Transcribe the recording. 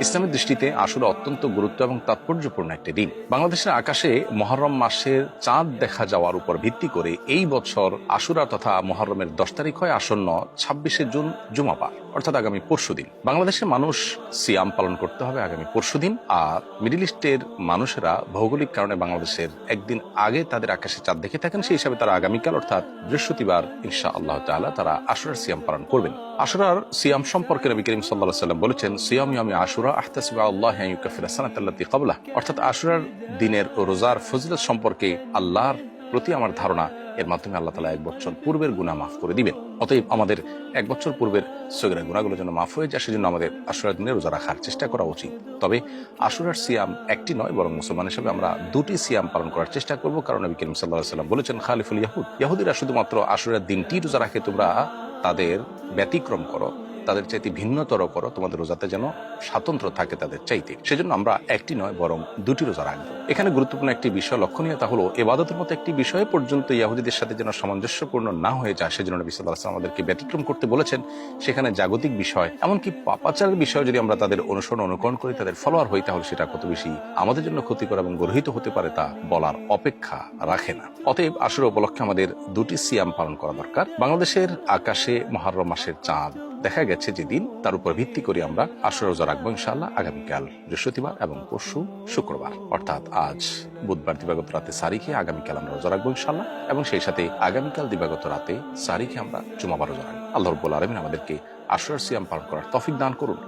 ইসলামের দৃষ্টিতে আশুরা অত্যন্ত গুরুত্ব এবং তাৎপর্যপূর্ণ একটি দিন। বাংলাদেশের আকাশে মুহররম মাসের চাঁদ দেখা যাওয়ার উপর ভিত্তি করে এই বছর আশুরা তথা মুহররমের 10 তারিখ হয় আসন্ন 26শে জুন জুমাবার, অর্থাৎ আগামী পরশুদিন। বাংলাদেশের মানুষ সিয়াম পালন করতে হবে আগামী পরশুদিন, আর মিডল ইস্টের মানুষেরা ভৌগোলিক কারণে বাংলাদেশের একদিন আগে তাদের আকাশে চাঁদ দেখে থাকেন, সেই হিসাবে তারা আগামীকাল অর্থাৎ বৃহস্পতিবার ইনশাআল্লাহ তাআলা তারা আশুরার সিয়াম পালন করবেন। আশুরার সিয়াম সম্পর্কে নবী করিম সাল্লাল্লাহু আলাইহি ওয়াসাল্লাম বলেছেন, সিয়াম ইয়ামি আশুরা আহতাসিবু আল্লাহি আন ইউকাফিরা সানাতাল্লাতী ক্বাবলাহ, অর্থাৎ আশুরার দিনের ও রোজার ফজিলত সম্পর্কে আল্লাহর প্রতি আমার ধারণা, এর মাধ্যমে আল্লাহ তাআলা 1 বছর পূর্বের গুনাহ মাফ করে দিবেন। অতএব আমাদের 1 বছর পূর্বের সগীরা গুনাহগুলো যেন মাফ হয়ে যায়, সেজন্য আমাদের আশুরার দিনে রোজা রাখার চেষ্টা করা উচিত। তবে আশুরার সিয়াম একটি নয়, বরং মুসলমান হিসেবে আমরা 2টি সিয়াম পালন করার চেষ্টা করব, কারণ নবী করিম সাল্লাল্লাহু আলাইহি ওয়াসাল্লাম বলেছেন, খালিফুল ইয়াহুদ, ইহুদিরা শুধুমাত্র আশুরার দিনটি রোজা রাখে, তোমরা তাদের ব্যতিক্রম করো, তাদের চাইতে ভিন্নতর করো, তোমাদের রোজাতে যেন স্বাতন্ত্র্য থাকে তাদের চাইতে। সেজন্য আমরা একটি নয় বরং 2টি রোজা রাখবো। এখানে গুরুত্বপূর্ণ একটি বিষয় লক্ষণীয়, তা হলো ইবাদতের মতো একটি বিষয়ে পর্যন্ত ইহুদিদের সাথে যেন সামঞ্জস্যপূর্ণ না হয়ে যায়, সেজন্য নবী সাল্লাল্লাহু আলাইহি ওয়াসাল্লাম আমাদেরকে ব্যতিক্রম করতে বলেছেন। সেখানে জাগতিক বিষয়, এমনকি পাপাচারের বিষয় যদি আমরা তাদের অনুকরণ করি, তাদের ফলোয়ার হই, তাহলে সেটা কত বেশি আমাদের জন্য ক্ষতিকর এবং গর্হিত হতে পারে তা বলার অপেক্ষা রাখে না। অতএব আশুরা উপলক্ষে আমাদের 2টি সিয়াম পালন করা দরকার। বাংলাদেশের আকাশে মুহররম মাসের চাঁদ দেখা গেছে যেদিন, তার উপর ভিত্তি করে আমরা আশুরা রোজা রাখবো ইনশাআল্লাহ আগামীকাল বৃহস্পতিবার এবং পরশু শুক্রবার, অর্থাৎ আজ বুধবার দিবাগত রাতে সারি খেয়ে আগামীকাল আমরা রোজা রাখবো ইনশাআল্লাহ, এবং সেই সাথে আগামীকাল দিবাগত রাতে সারি খেয়ে আমরা জুমাবার রোজা রাখবো। আল্লাহ রাব্বুল আলামিন আমাদেরকে আশুরার সিয়াম পালন করার তৌফিক দান করুন।